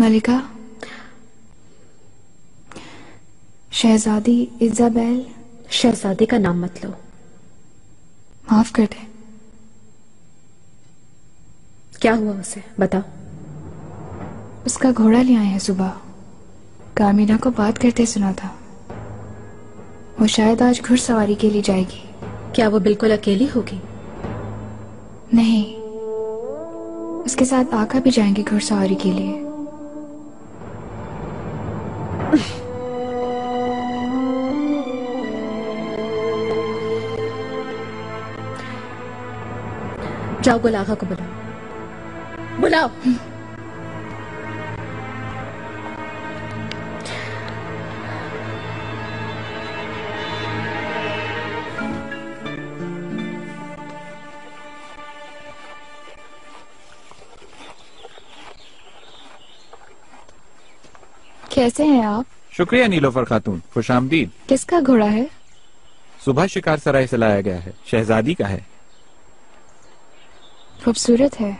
मलिका, शहजादी Isabel. शहजादी का नाम मत लो। माफ कर दे। क्या हुआ उसे, बताओ। उसका घोड़ा ले आए हैं सुबह। कामिना को बात करते सुना था। वो शायद आज घुड़सवारी के लिए जाएगी। क्या वो बिल्कुल अकेली होगी? नहीं, उसके साथ आका भी जाएंगे घुड़सवारी के लिए। जाओ गुल आगा को बुलाओ, बुलाओ। कैसे हैं आप? शुक्रिया नीलोफर खातून, खुशामदीद। किसका घोड़ा है? सुबह शिकार सराय से लाया गया है, शहजादी का है। खूबसूरत है।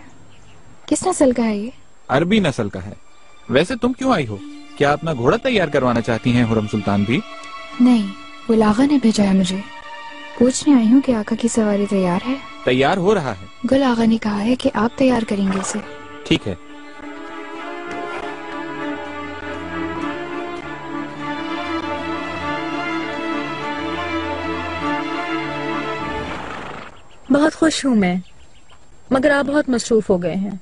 किस नस्ल का है ये? अरबी नस्ल का है। वैसे तुम क्यों आई हो? क्या अपना घोड़ा तैयार करवाना चाहती हैं हुरम सुल्तान भी? नहीं, गुल आगा ने भेजा है मुझे। पूछने आई हूँ कि आका की सवारी तैयार है। तैयार हो रहा है। गुल आगा ने कहा है कि आप तैयार करेंगे इसे। ठीक है। बहुत खुश हूँ मैं, मगर आप बहुत मसरूफ हो गए हैं।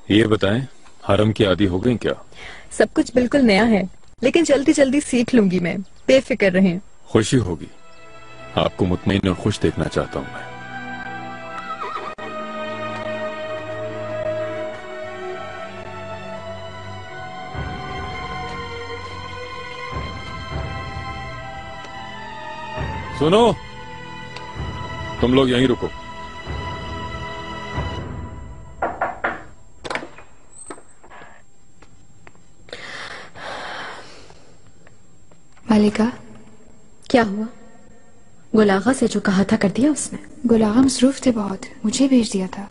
ये बताएं, हरम की आदी हो गई क्या? सब कुछ बिल्कुल नया है, लेकिन जल्दी जल्दी सीख लूंगी मैं, बेफिक्र रहें। खुशी होगी। आपको मुतमईन और खुश देखना चाहता हूँ मैं। सुनो, तुम लोग यहीं रुको। मलिका, क्या हुआ? गुल आगा से जो कहा था कर दिया उसने? गुल आगा मसरूफ थे बहुत, मुझे भेज दिया था।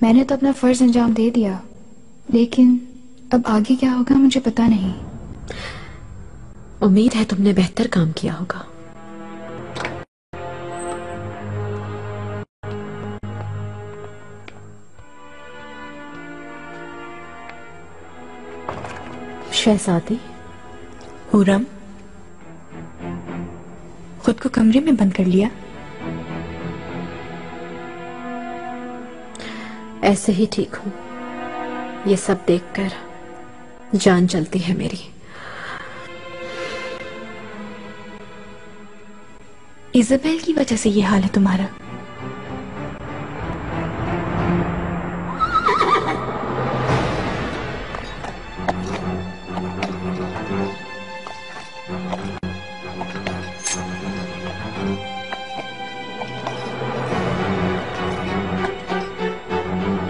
मैंने तो अपना फर्ज अंजाम दे दिया, लेकिन अब आगे क्या होगा मुझे पता नहीं। उम्मीद है तुमने बेहतर काम किया होगा। शहजादी। हुरम, खुद को कमरे में बंद कर लिया? ऐसे ही ठीक हूं। ये सब देखकर जान चलती है मेरी। इजाबेल की वजह से ये हाल है तुम्हारा?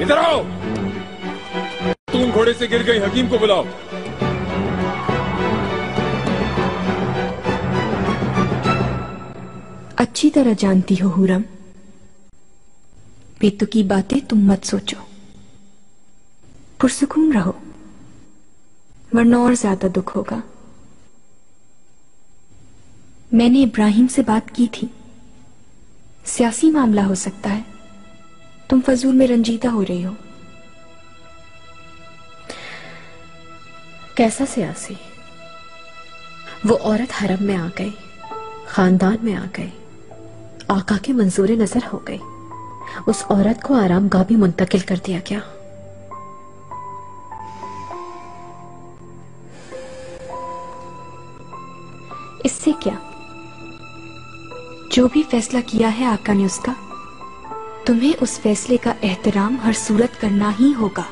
इधर आओ। तुम घोड़े से गिर गई, हकीम को बुलाओ। अच्छी तरह जानती हो हुरम, बेतुकी बातें तुम मत सोचो। पुरसुकून रहो, वरना और ज्यादा दुख होगा। मैंने इब्राहिम से बात की थी। सियासी मामला हो सकता है। तुम फजूल में रंजीदा हो रही हो। कैसा सियासी? वो औरत हरम में आ गई, खानदान में आ गई, आका की मंजूरी नजर हो गई। उस औरत को आरामगाह भी मुंतकिल कर दिया क्या? इससे क्या? जो भी फैसला किया है आका ने उसका, तुम्हें उस फैसले का एहतराम हर सूरत करना ही होगा,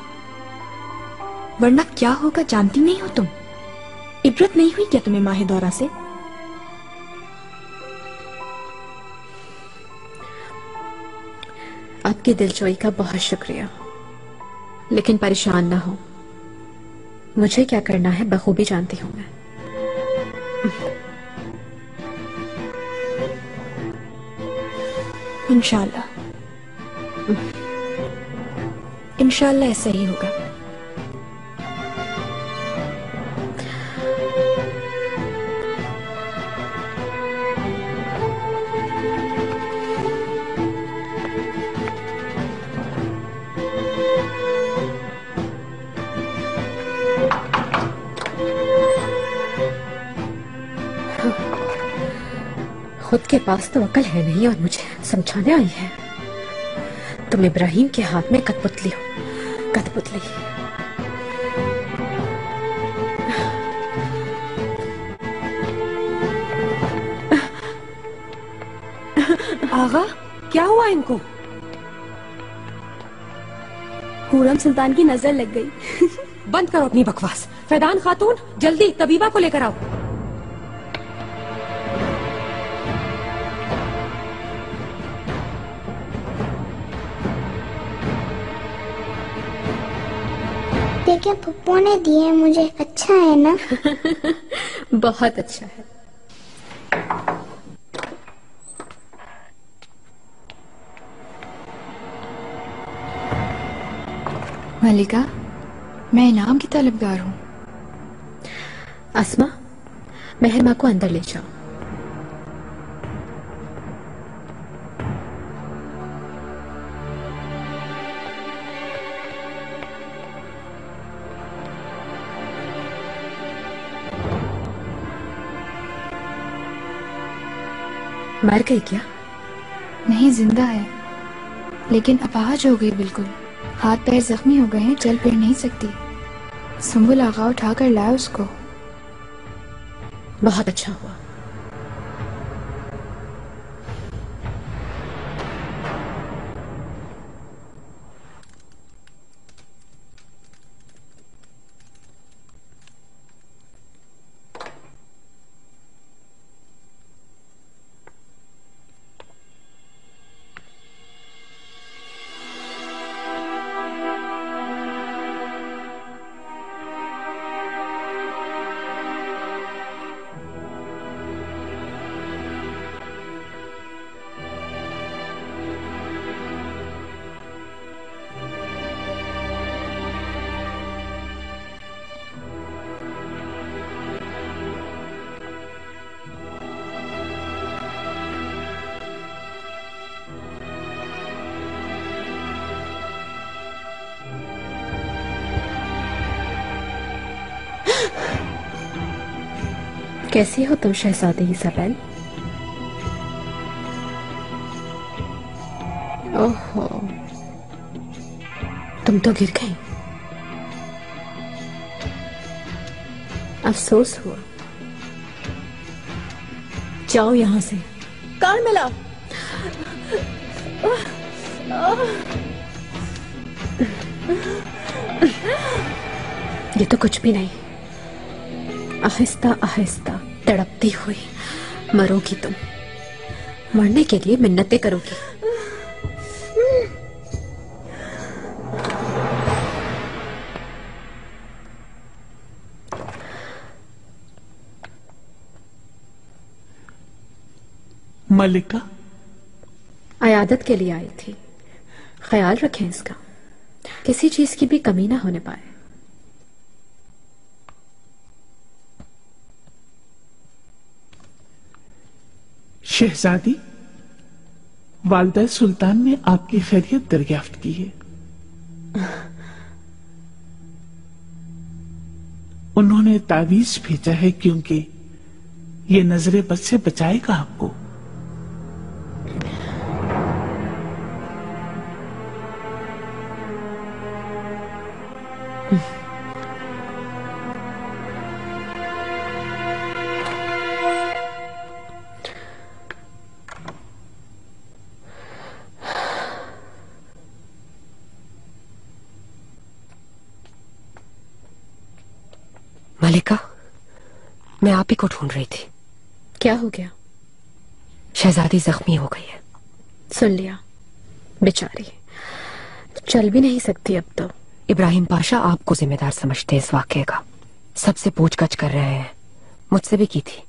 वरना क्या होगा जानती नहीं हो तुम? इबरत नहीं हुई क्या तुम्हें माहे दौरा से? आपकी दिलजोई का बहुत शुक्रिया, लेकिन परेशान ना हो। मुझे क्या करना है बखूबी जानती हूं मैं। इंशाल्लाह, इंशाल्लाह ऐसा ही होगा। खुद के पास तो अकल है नहीं और मुझे समझाने आई है। तुम इब्राहिम के हाथ में कठपुतली हो, कठपुतली। आगा, क्या हुआ इनको? हुरम सुल्तान की नजर लग गई। बंद करो अपनी बकवास। फैदान खातून, जल्दी तबीबा को लेकर आओ। देखिए पप्पू ने दिए मुझे, अच्छा है ना? बहुत अच्छा है। मलिका, मैं इनाम की तलबगार हूँ। अस्मा, मेहरमा को अंदर ले जाओ। मर गई क्या? नहीं, जिंदा है, लेकिन अपाहज हो गई बिल्कुल। हाथ पैर जख्मी हो गए हैं, चल फिर नहीं सकती। सुंबुल आगा उठा कर लाया उसको। बहुत अच्छा हुआ। कैसी हो तुम शहजादी इसाबेल? ओहो, तुम तो गिर गई। अफसोस हुआ। जाओ यहां से। कान मिला। ये तो कुछ भी नहीं। आहिस्ता आहिस्ता तड़पती हुई मरोगी तुम। मरने के लिए मिन्नतें करोगी। मलिका, अयादत के लिए आई थी। ख्याल रखें इसका, किसी चीज की भी कमी ना होने पाए। शहजादी, वालिदा सुल्तान ने आपकी खैरियत दरियाफ्त की है। उन्होंने तावीज भेजा है क्योंकि ये नजरे बद से बचाएगा आपको। मलिका, मैं आप ही को ढूंढ रही थी। क्या हो गया? शहजादी जख्मी हो गई है। सुन लिया, बेचारी चल भी नहीं सकती अब तो। इब्राहिम पाशा आपको जिम्मेदार समझते इस वाकये का। सबसे पूछगछ कर रहे हैं। मुझसे भी की थी।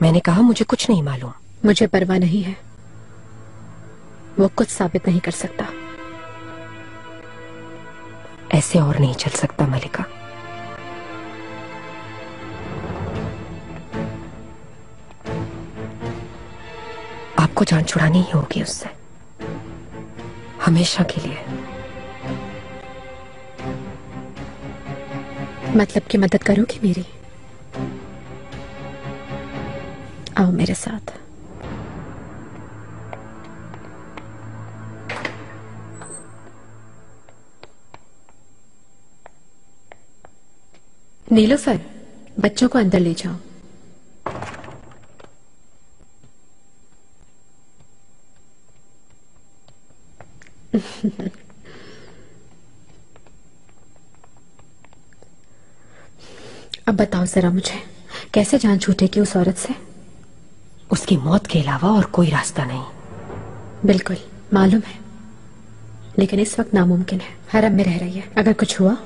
मैंने कहा मुझे कुछ नहीं मालूम। मुझे परवाह नहीं है, वो कुछ साबित नहीं कर सकता। ऐसे और नहीं चल सकता मलिका। आपको जान छुड़ानी ही होगी उससे, हमेशा के लिए। मतलब कि मदद करोगी मेरी? आओ मेरे साथ। नीलोफर, बच्चों को अंदर ले जाओ। अब बताओ जरा मुझे, कैसे जान छूटेगी उस औरत से? उसकी मौत के अलावा और कोई रास्ता नहीं। बिल्कुल मालूम है, लेकिन इस वक्त नामुमकिन है। हरम में रह रही है, अगर कुछ हुआ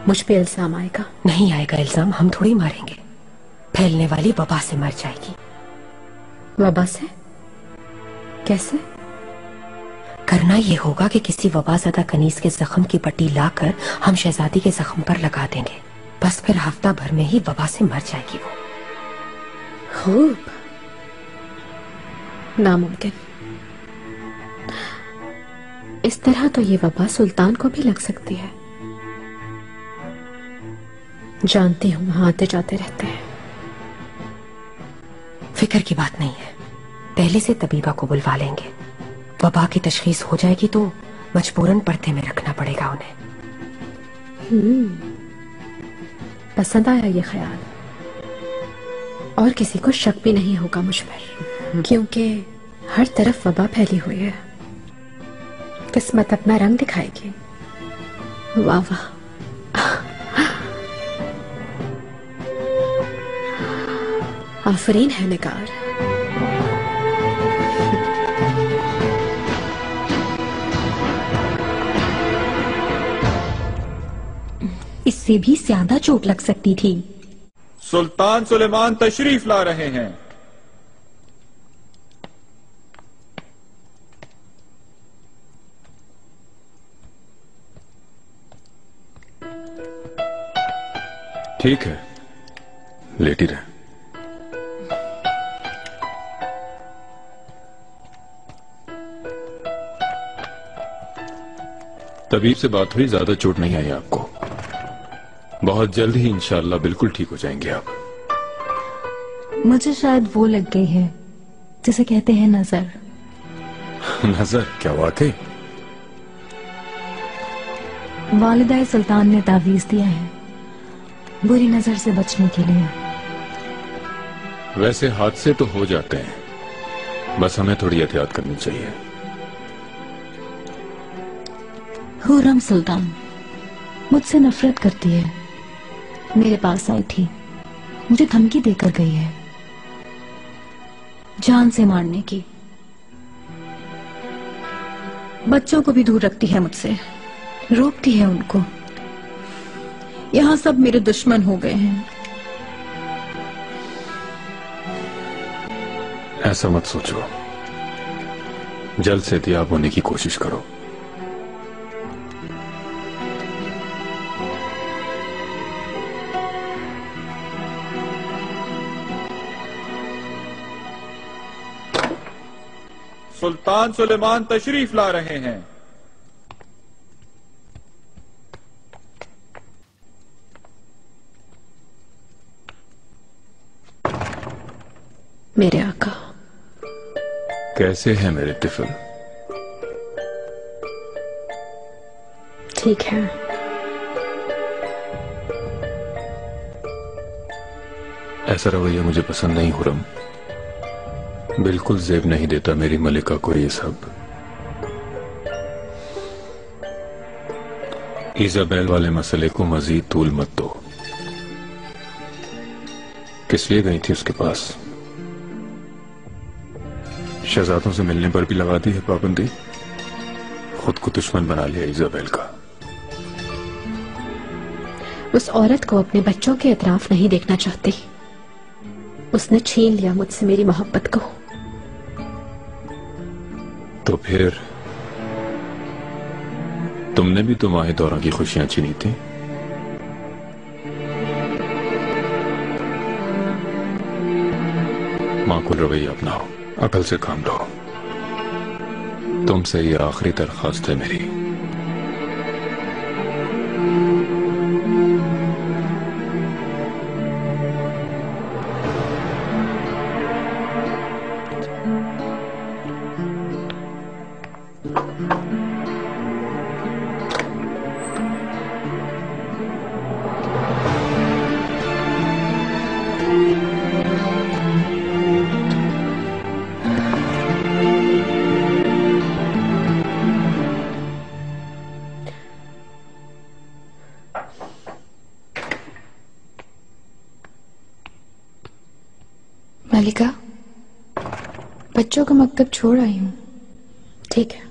मुझ पे इल्जाम आएगा। नहीं आएगा इल्जाम, हम थोड़ी मारेंगे। फैलने वाली वबा से मर जाएगी। वबा से? कैसे? करना ये होगा कि किसी वबाज़दा कनीज के जख्म की पट्टी लाकर हम शहजादी के जख्म पर लगा देंगे। बस फिर हफ्ता भर में ही वबा से मर जाएगी वो। खूब। नामुमकिन। इस तरह तो ये वबा सुल्तान को भी लग सकती है। जानती हूं, वहां आते जाते रहते हैं। फिक्र की बात नहीं है, पहले से तबीबा को बुलवा लेंगे। वबा की तशखीस हो जाएगी तो मजबूरन पर्दे में रखना पड़ेगा उन्हें। पसंद आया ये ख्याल। और किसी को शक भी नहीं होगा मुझ पर, क्योंकि हर तरफ वबा फैली हुई है। किस्मत अपना रंग दिखाएगी। वाह वाह। आफरीन है निगार। इससे भी ज्यादा चोट लग सकती थी। सुल्तान सुलेमान तशरीफ ला रहे हैं। ठीक है, लेटी रहे। तबीब से बात हुई, ज्यादा चोट नहीं आई आपको। बहुत जल्द ही इंशाअल्लाह बिल्कुल ठीक हो जाएंगे आप। मुझे शायद वो लग गई है जिसे कहते हैं नजर। नजर? क्या वाकई? वालिदा सुल्तान ने तावीज दिया है बुरी नजर से बचने के लिए। वैसे हादसे तो हो जाते हैं, बस हमें थोड़ी एहतियात करनी चाहिए। हुर्रम सुल्तान मुझसे नफरत करती है। मेरे पास आई थी, मुझे धमकी देकर गई है, जान से मारने की। बच्चों को भी दूर रखती है मुझसे, रोकती है उनको। यहां सब मेरे दुश्मन हो गए हैं। ऐसा मत सोचो, जल्द से एहतियात होने की कोशिश करो। सुल्तान सुलेमान तशरीफ ला रहे हैं। मेरे आका। कैसे है मेरे तिफल? ठीक है। ऐसा रवैया मुझे पसंद नहीं हुर्रम। बिल्कुल जेब नहीं देता मेरी मलिका को ये सब। इजाबेल वाले मसले को मजीद तूल मत दो। किस लिए गई थी उसके पास? शहजादों से मिलने पर भी लगा दी है पाबंदी। खुद को दुश्मन बना लिया इजाबेल का। उस औरत को अपने बच्चों के इतराफ नहीं देखना चाहती। उसने छीन लिया मुझसे मेरी मोहब्बत को। तो फिर तुमने भी तो माह दौरा की खुशियां छीनी थी। माकूल रवैया अपनाओ, अकल से काम लो। तुमसे ये आखिरी दरखास्त है मेरी। मलिका, बच्चों का मकतब छोड़ आई हूँ। ठीक है,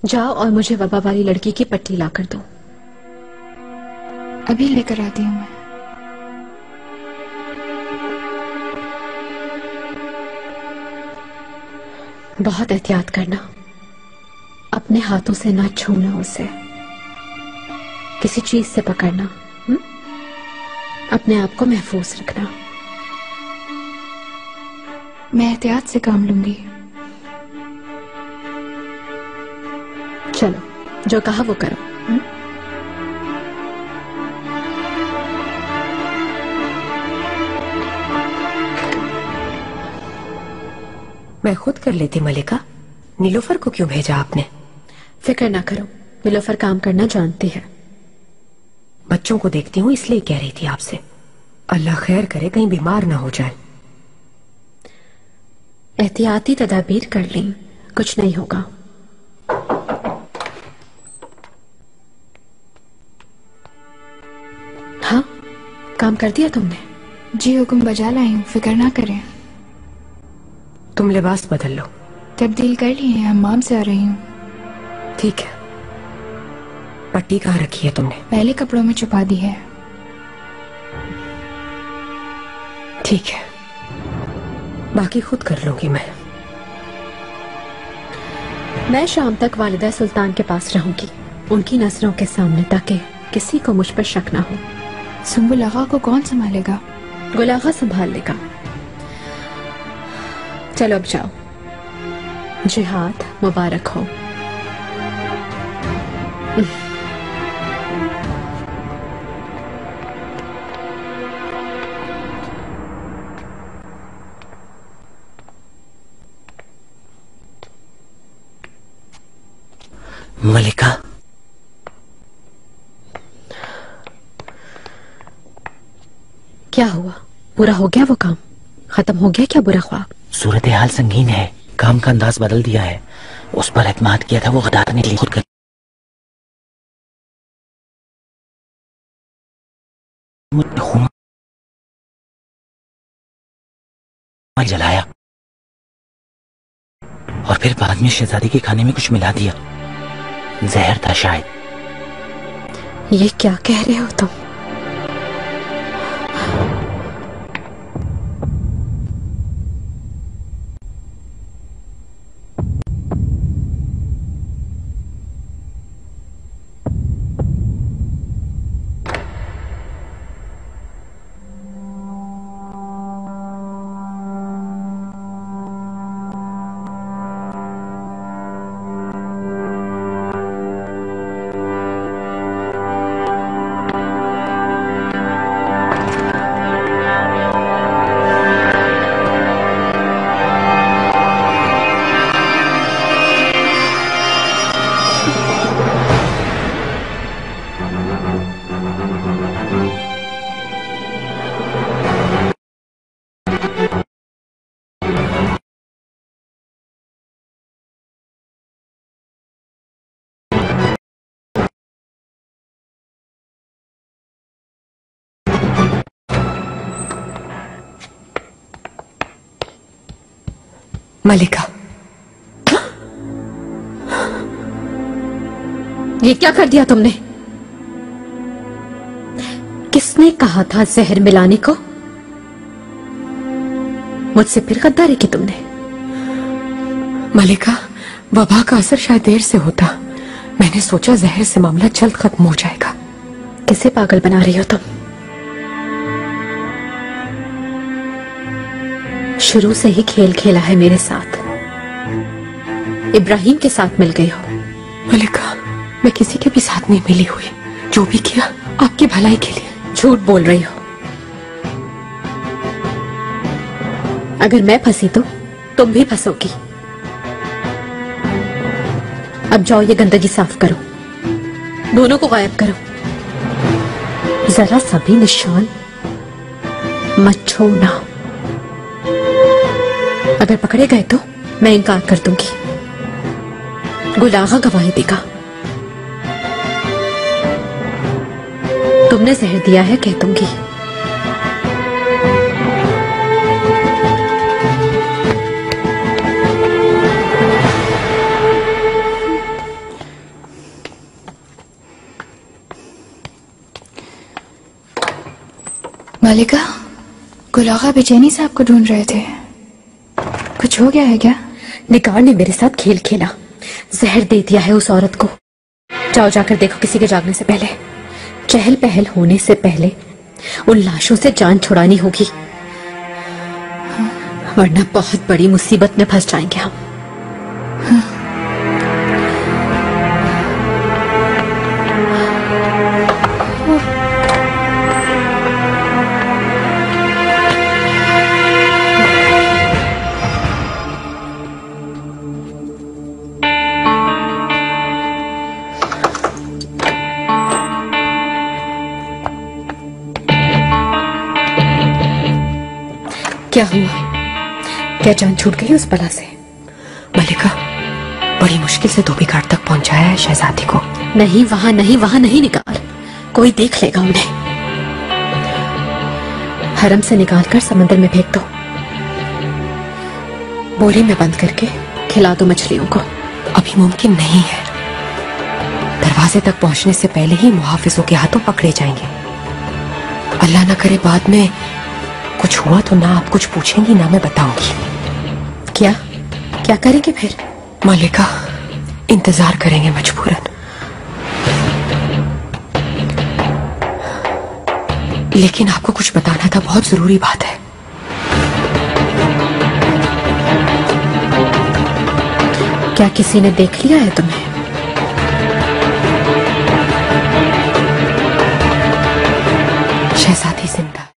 जाओ और मुझे वबा वाली लड़की की पट्टी ला कर दो। अभी लेकर आती हूँ मैं। बहुत एहतियात करना, अपने हाथों से ना छूना उसे, किसी चीज से पकड़ना, अपने आप को महफूज रखना। मैं एहतियात से काम लूंगी। चलो, जो कहा वो करो। मैं खुद कर लेती मलिका, नीलोफर को क्यों भेजा आपने? फिक्र ना करो, नीलोफर काम करना जानती है। बच्चों को देखती हूँ इसलिए कह रही थी आपसे। अल्लाह खैर करे कहीं बीमार ना हो जाए। एहतियाती तदाबीर कर ली, कुछ नहीं होगा। हाँ, काम कर दिया तुमने? जी हुक्म बजा लाई हूँ, फिक्र ना करें। तुम लिबास बदल लो। तब्दील कर ली है, हम्माम से आ रही हूँ। ठीक है। पट्टी कहाँ रखी है तुमने? पहले कपड़ों में छुपा दी है। ठीक है, बाकी खुद कर लूंगी मैं शाम तक वालिदा सुल्तान के पास रहूंगी, उनकी नजरों के सामने, ताकि किसी को मुझ पर शक ना हो। सुंबुल आगा को कौन संभालेगा? गुल आगा संभाल लेगा। चलो अब जाओ, जिहाद मुबारक हो। मलिका, क्या हुआ? पूरा हो गया वो काम? खत्म हो गया क्या बुरा ख्वाब? सूरत हाल संगीन है, काम का अंदाज बदल दिया है। उस पर एतमाद किया था वो गदारने के लिए खुद कर जलाया और फिर बाद में शहजादी के खाने में कुछ मिला दिया। जहर था शायद। ये क्या कह रहे हो तुम? मलिका, ये क्या कर दिया तुमने? किसने कहा था जहर मिलाने को? मुझसे फिर गद्दारी की तुमने? मलिका, वबा का असर शायद देर से होता। मैंने सोचा जहर से मामला जल्द खत्म हो जाएगा। किसे पागल बना रही हो तुम? शुरू से ही खेल खेला है मेरे साथ, इब्राहिम के साथ मिल गई हो। मलिका, मैं किसी के भी साथ नहीं मिली हुई। जो भी किया आपकी भलाई के लिए। झूठ बोल रही हो। अगर मैं फंसी तो तुम भी फंसोगी। अब जाओ, ये गंदगी साफ करो, दोनों को गायब करो। जरा सा भी निशान मत छोड़ना। अगर पकड़े गए तो मैं इनकार कर दूंगी। गुल आगा गवाही देगा। तुमने जहर दिया है कह दूंगी। मालिका, गुलागा बेचैनी से आपको ढूंढ रहे थे। कुछ हो गया है क्या? निगार ने मेरे साथ खेल खेला, जहर दे दिया है उस औरत को। जाओ जाकर देखो किसी के जागने से पहले, चहल पहल होने से पहले उन लाशों से जान छुड़ानी होगी, वरना बहुत बड़ी मुसीबत में फंस जाएंगे हम। क्या हुआ? क्या जान छूट गई उस बला से? मलिका, बड़ी मुश्किल से धोबी घाट तक पहुंचाया है शहजादी को। नहीं, वहां नहीं, वहां नहीं निकाल, कोई देख लेगा उन्हें। हरम से निकालकर समंदर में फेंक दो, बोरी में बंद करके खिला दो मछलियों को। अभी मुमकिन नहीं है, दरवाजे तक पहुंचने से पहले ही मुहाफिजों के हाथों पकड़े जाएंगे। अल्लाह ना करे बाद में कुछ हुआ तो ना आप कुछ पूछेंगी ना मैं बताऊंगी। क्या क्या करेंगे फिर? मलिका, इंतजार करेंगे मजबूरन। लेकिन आपको कुछ बताना था, बहुत जरूरी बात है। क्या किसी ने देख लिया है तुम्हें? शहजादी जिंदा।